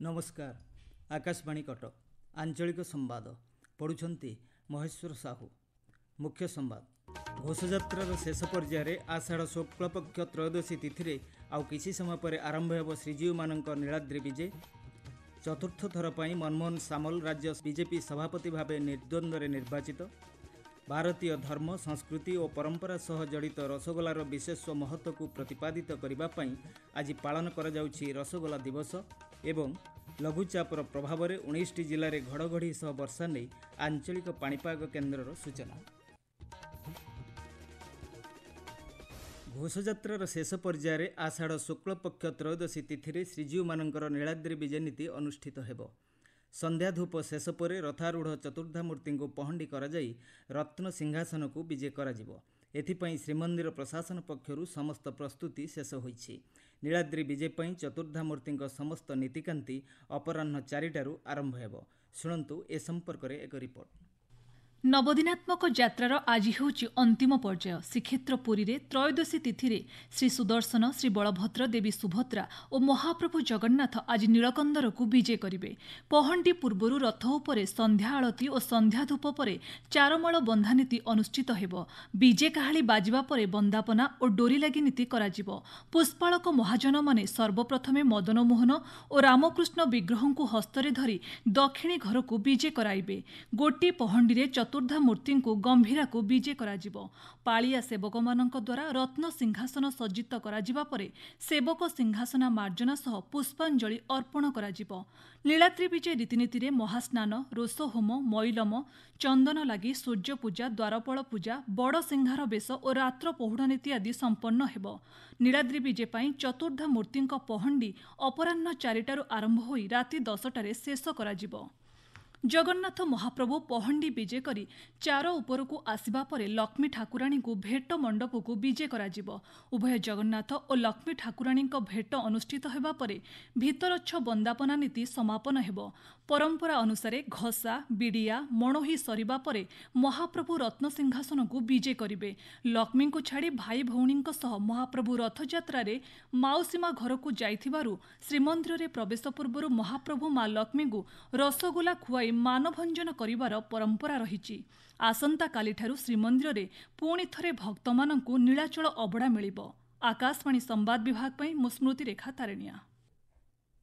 नमस्कार। आकाशवाणी कटक आंचलिक संवाद पढ़ुछंती महेश्वर साहू। मुख्य संवाद। घोषयात्रार शेष पर्यायर आषाढ़ शुक्ल पक्ष त्रयोदशी तिथि आउ किछि समय पर आरंभ होब श्रीजीव मानक नीलाद्रि विजय। चतुर्थ थर पर मनमोहन सामल राज्य बीजेपी सभापति भाव निर्द्वंद्व निर्वाचित। भारतीय धर्म संस्कृति और परंपरा सह जड़ित रसगोलार विशेष महत्व को प्रतिपादित करने आज पालन करा जाउछि रसगोला दिवस एवं लघुचापर प्रभाव में 19 जिले में घड़घड़ी सह वर्षा नहीं आंचलिक पाणीपाग केन्द्र सूचना। घोषयात्रार शेष पर्यायर आषाढ़ शुक्ल पक्ष त्रयोदशी तिथि श्रीजीव मानकर नीलाद्रि विजय नीति अनुष्ठित हेब। संध्या धूप शेष पर रथारूढ़ चतुर्धा मूर्ति को पहंडी कराई रत्न सिंहासन को विजय कराजिबो। एथिपाई श्रीमंदिर प्रशासन पक्षरु समस्त प्रस्तुति शेष होईछि। नीलाद्रि विजय पई चतुर्धा मूर्ति समस्त नीतिकांति अपराह्न 4टारू आरंभ हेब। शुणंतु ए संपर्क में एक रिपोर्ट। नवदिनात्मक यात्रार आज होउछि अंतिम पर्याय। श्रीक्षेत्र पुरी रे त्रयोदशी तिथि रे श्री सुदर्शन, श्री बलभद्र, देवी सुभद्रा और महाप्रभु जगन्नाथ आज नीलकंदर को विजय करिवे। पहंडी पूर्वरु रथ उपरे संध्या आळती और संध्या धूप परे चारमाळ बंधा नीति अनुष्ठित हेब। विजय काहाली बाजिबा परे बंदापना और डोरी लागि नीति कराजिबो। पुष्पाळक महाजन माने सर्वप्रथमे मदनमोहन और रामकृष्ण विग्रह को हस्तरे धरी दक्षिणी घर को विजय कराइबे। गोटी पहंडी रे चतुर्धा मूर्ति को गंभीरा को विजय कराजिबो। पालिया सेवक मानक द्वारा रत्न सिंहासन सज्जित कराजिबा परे सेवक सिंहासन मार्जना सह पुष्पांजलि अर्पण कराजिबो। नीलाद्रि विजय रीतिनीति रे महास्नान, रोष होम, मैलम, चंदन लगी, सूर्य पूजा, द्वारपाल पूजा, बड़ सिंहार बेश और रात्र पहुड़ नीति आदि संपन्न हेब। नीलाद्रि विजय पई चतुर्धा मूर्ति पहंडी अपराह्न 4टारू आरंभ होई राति 10टारे शेष कराजिबो। जगन्नाथ महाप्रभु पहंडी विजय करी चार उपरकू आसिबा परे लक्ष्मी ठाकुराणी को भेट मंडप को विजय कराजिबो। उभय जगन्नाथ और लक्ष्मी ठाकुराणी भेट अनुष्ठित हेबा परे भीतरच्छ बंदापना नीति समापन हेबो। परंपरा अनुसारे घसा बिड़िया मणोही सरिबा परे महाप्रभु रत्न सिंहासन को विजय करिवे। लक्ष्मी को छाड़ी भाई भौणी सह महाप्रभु रथयात्रा रे माउसीमा घर को जाइथिबारु श्रीमंदिर रे प्रवेश पूर्व महाप्रभु मां लक्ष्मी को रसगोला खुआई मानभंजन करिवार परंपरा रहिछि। आसंता कालीठारु श्रीमंदिर रे पुणी थरे भक्त मानकु नीलाचल अबड़ा मिलिबो। आकाशवाणी संवाद विभाग पई स्मृति रेखा तारिणिया।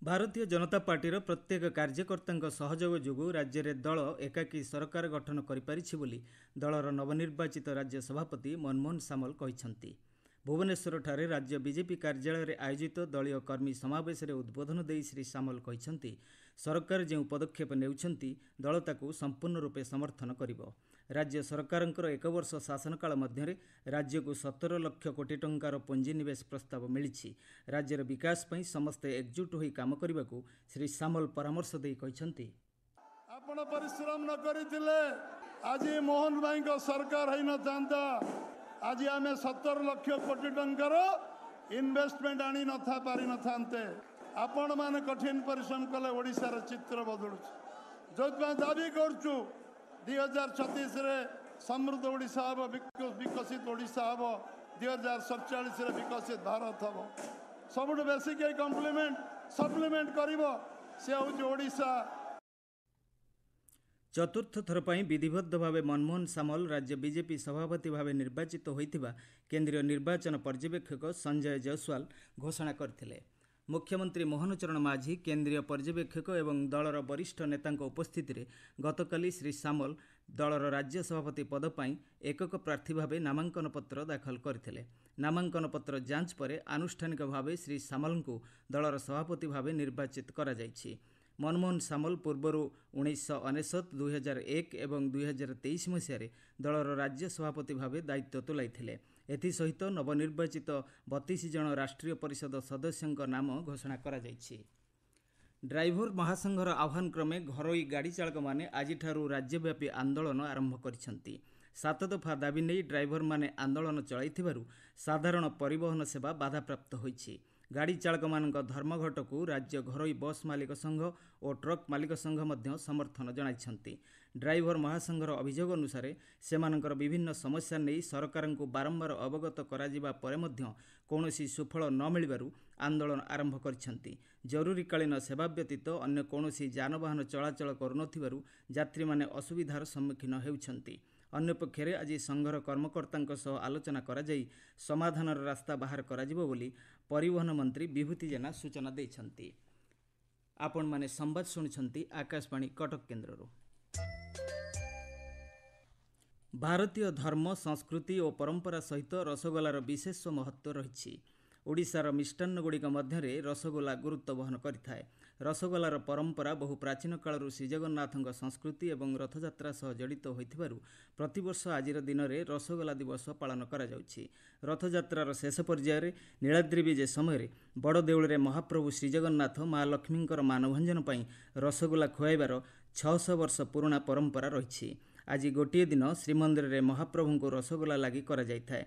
भारतीय जनता पार्टीर प्रत्येक कार्यकर्ता सहयोग जोगु राज्य में दल एकाकी सरकार गठन करिपारिछि बोली दलर नवनिर्वाचित राज्य सभापति मनमोहन सामल कहिसंती। भुवनेश्वर ठारे राज्य बीजेपी कार्यालय में आयोजित दलीय कर्मी समावेश में उद्बोधन दे श्री सामल कहिसंती सरकार जो पदक्षेप नेउछंती दल ताकू संपूर्ण रूपे समर्थन करिबो। राज्य सरकारंकर 1 वर्ष शासनकाल मध्य राज्य को 17 लाख कोटी टंकार पुंजीनिवेश प्रस्ताव मिली। राज्यर विकास पई समस्ते एकजुट होई काम करबाकू श्री सामल परामर्श दे कहिसंती। आपण परिश्रम न करिथिले आज मोहन भाई को सरकार है न जानता। आज आम 17 लाख कोटी टंकार इन्वेस्टमेंट आनी न था पारि न थांते। आपण माने कठिन परिश्रम कले ओडिशार चित्र बदलुछ। जो दाबी करछु 2036 रे समृद्ध ओडिशा हब, विकसित ओडिशा हब, 2047 रे विकसित भारत हब। सबुठ बेसिक कम्प्लीमेंट सप्लीमेंट करिवो से होउछ ओडिशा। चतुर्थ थर पर विधिबद्ध भाव मनमोहन सामल राज्य बीजेपी सभापति भाव निर्वाचित होइथिबा केंद्रीय निर्वाचन पर्यवेक्षक संजय जयसवाल घोषणा करथिले। मुख्यमंत्री मोहन चरण माझी, केंद्रीय पर्यवेक्षक एवं दलर वरिष्ठ नेतांक उपस्थिति रे गतकाली श्री सामल दलर राज्य सभापति पद पर एकक प्रार्थी भाव नामांकन पत्र दाखल करथिले। नामांकन पत्र जांच पर आनुष्ठानिक भाव श्री सामल को दलर सभापति भाव निर्वाचित करा जायछि। मनमोहन सामल पूर्वर 1999, 2001 एवं 2023 मसीह दलर राज्य सभापति भाव दायित्व तुलाइथिले। एसहित नवनिर्वाचित 32 जन राष्ट्रीय परिषद सदस्यों नाम घोषणा करा जायछि। ड्राइवर महासंघर आह्वान क्रमे घरोई गाड़ी चालक माने आजिठारु राज्यव्यापी आंदोलन आरंभ करिसेंती। 7 दफा दाबी नहीं ड्राइवर माने आंदोलन चलाइथिबारु साधारण परिवहन सेवा बाधाप्राप्त होइछि। गाड़ी चालक मानक धर्मघट को राज्य घरोई बस मालिक संघ और ट्रक मालिक संघ मध्य समर्थन जणाइछंती। ड्राइवर महासंघर अभियोग अनुसार सेमानंकर विभिन्न समस्या नहीं सरकार को बारंबार अवगत कराजिबा परे मध्य कौनसी सुफल न मिलिबारु आंदोलन आरंभ करिसेंति। जरूरीकालीन सेवा व्यतीत अन्य कौनसी जानवाहन चलाचल करुनथिबारु यात्री माने असुविधार सम्मुखीन हेउछंति। अन्यपक्षे आज संघर कर्मकर्तांक सह आलोचना कराଯାଇ समाधानर रास्ता बाहर कराजिबो बोली परिवहन मंत्री विभूति जेना सूचना दैछंति। आपण माने संवाद शुणुछंति आकाशवाणी कटक केन्द्रରୁ। भारतीय धर्म संस्कृति और परंपरा सहित रसगोलार विशेष महत्व रही। ओडिशार मिष्टान्नगुड़िक मध्य रसगोला गुरुत्व वहन करिथाए। रसगोलार परंपरा बहु प्राचीन कालरू श्रीजगन्नाथଙ୍କ संस्कृति एवं रथयात्रा सह जड़ित होइथिबारु प्रतिवर्ष आजिर दिन में रसगोला दिवस पालन करा जाउछि। रथयात्रार शेष पर्यायर नीलाद्रि विजे समय बड़ देउଳରେ महाप्रभु श्रीजगन्नाथ महालक्ष्मींकर मानभंजन पई रसगोला खुआइबार 600 वर्ष पुराणा परंपरा रही। आज गोटे दिन श्रीमंदिर में महाप्रभु को रसगोला लगी करा जाइथाए।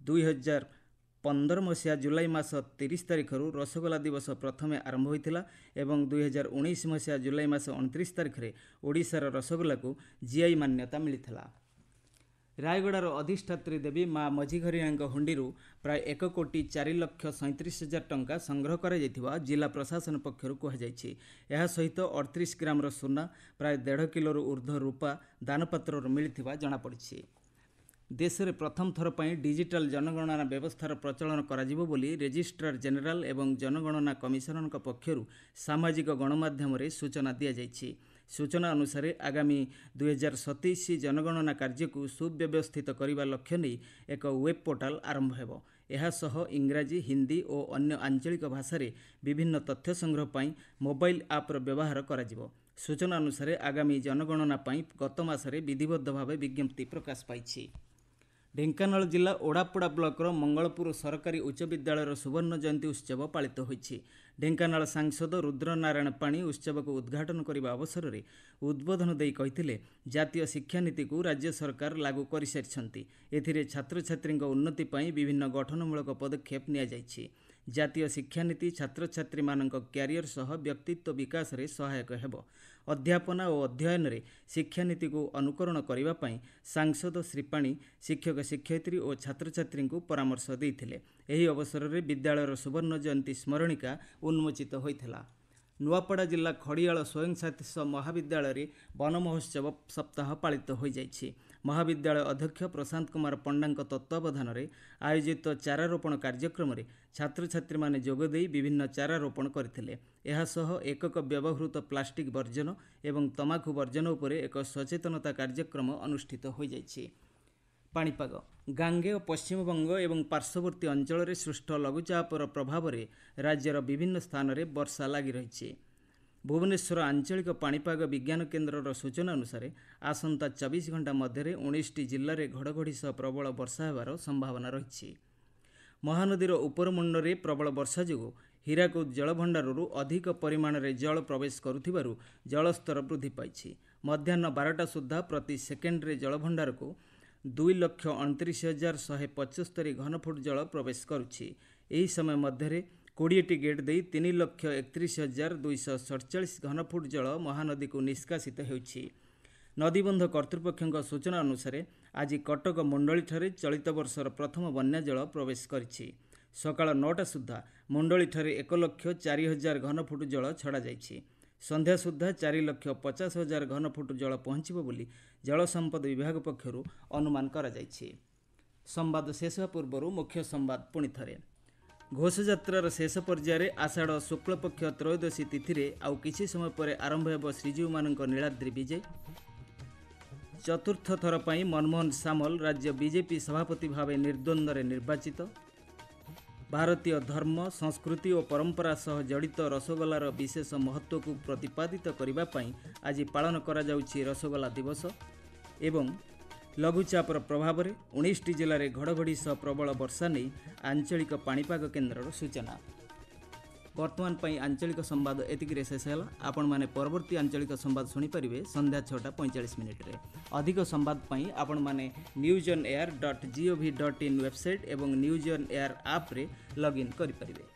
2015 मसीहा जुलाई मास 30 तारिख रसगोला दिवस प्रथमे आरंभ होइथिला एवं 2019 मसीहा जुलाई मास 29 तारिख रे ओडिशार रसगोला को जीआई मान्यता मिलिथिला। रायगड़ार अधिष्ठात्री देवी माँ मझीघरियाଙ୍କ हुंडीरू प्राय 1,04,37,000 टंका संग्रह करा जिला प्रशासन पक्षर कहुଯାଇଛି। यह सहित 38 ग्राम सोना प्राय 1.5 किलो ऊर्ध्व रूपा दानपात्र मिलिथिबा जଣାपड़िछि। देश में प्रथम थर पर डिजिटल जनगणना व्यवस्थार प्रचलन कराजिबो बोली रेजिस्ट्रार जेनेराल एवं जनगणना कमिशनर पक्षर सामाजिक गणमाध्यम सूचना दि जाइछि। सूचना अनुसार आगामी 2027 जनगणना कार्य को सुव्यवस्थित करने लक्ष्य नहीं एक वेब पोर्टाल आरंभ हेबो। यह सह इंग्राजी हिंदी और अन्य आंचलिक भाषा विभिन्न तथ्य संग्रह पर मोबाइल आप्र व्यवहार कराजिबो। सूचना अनुसार आगामी जनगणना गत मासरे विधिबद्ध भाव विज्ञप्ति प्रकाश पाइछि। ढेंकानाल जिला ओडापड़ा ब्लॉकर मंगलपुर सरकारी उच्च विद्यालय सुवर्ण जयंती उत्सव पालित होइछि। ढेंकानाल सांसद रुद्रनारायण पाणी उत्सव को उद्घाटन करने अवसर में उद्बोधन देई कहिथिले जातीय शिक्षा नीति को राज्य सरकार लागू कर सारिछंती। एथिरे छात्र छात्री उन्नति पई विभिन्न गठनमूलक पदक्षेप निया जाइछि। जातीय शिक्षा नीति छात्र छात्री मानक क्यारियर सह व्यक्तित्व विकास रे सहायक हेबो। अध्यापना और अध्ययन रे शिक्षा नीति को अनुकरण करने पई सांसद श्री पाणी शिक्षक शिक्षयित्री और छात्र छात्री को परामर्श देइथिले। एही अवसर में विद्यालयर सुवर्ण जयंती स्मरणिका उन्मोचित होइथिला। नुआपड़ा जिला खड़ियाल स्वयं शासित महाविद्यालय वन महोत्सव सप्ताह पालित हो जाइछि। महाविद्यालय अध्यक्ष प्रशांत कुमार पंडा तत्वावधान में आयोजित चारारोपण कार्यक्रम में छात्र छात्री माने जोगदे विभिन्न चारारोपण करथिले। एहा सह एकक व्यवहृत प्लास्टिक वर्जन एवं तमाखु वर्जन उपरे एक सचेतनता कार्यक्रम अनुष्ठित हो जाइछि। पाणीपाग गांगे और पश्चिमबंग एवं पार्श्ववर्ती अंचल में सृष्ट लघुचापर प्रभाव में राज्यर विभिन्न स्थान में वर्षा लगी रही। भुवनेश्वर आंचलिक पाणीपाग विज्ञान केन्द्र सूचना अनुसार आसंता 24 घंटा मध्य 19टी जिले में घड़घड़ी सह प्रबल वर्षा होबार संभावना रही। महानदीर उपरमुंड में प्रबल वर्षा जो हीराकुद जलभंडारू अधिक परिमाण में जल प्रवेश करुथिबारु जलस्तर वृद्धि पाइछि। मध्याह्न 12टा सुधा प्रति सेकेंड्रे जलभंडार को 2,29,175 घनफुट जल प्रवेश करुछि। एही समय मध्य 20टी गेट दे 3,31,247 घनफुट जल महानदी को निष्कासित होइछि। नदीबंध कर्तृपक्षों सूचना अनुसार आज कटक मंडली ठारे चलित वर्षर प्रथम बन्या जल प्रवेश करिछि। सकाळ 9टा सुधा मंडली ठारे 1,04,000 घनफुट जल छड़ा जाइछि। संध्या सुधा 4,50,000 घनफुट जल पहुंचबो बोली जल संपद विभाग पक्षरु अनुमान करा जाइछि। संवाद शेष पूर्व मुख्य संवाद पुणी थरे। घोषयात्रार शेष पर्यायर आषाढ़ शुक्लपक्ष त्रयोदशी तिथि रे आउ किछि समय पर आरंभ हेब श्रीजीव मानक नीलाद्रि विजय। चतुर्थ थर पई मनमोहन सामल राज्य बीजेपी सभापति भावे निर्द्वंद्व निर्वाचित। भारतीय धर्म संस्कृति और परंपरा सह जड़ित रसगोलार विशेष महत्व को प्रतिपादित करने पई आज पालन करा जाउछि रसगोला दिवस। एवं लघुचापर प्रभाव में 19टी जिले में घड़घड़ी सह प्रबल वर्षा नहीं आंचलिक पाणीपाग केन्द्र सूचना। वर्तमान पई आंचलिक संवाद एतिकी शेष है। आपण माने परवर्ती आंचलिक संवाद शुणिपारे संध्या 6:45 अधिक संवाद पई आपण माने newsonair.gov.in वेबसाइट एवं न्यूज ऑन एयर ऐप रे लॉगिन करि परिबे।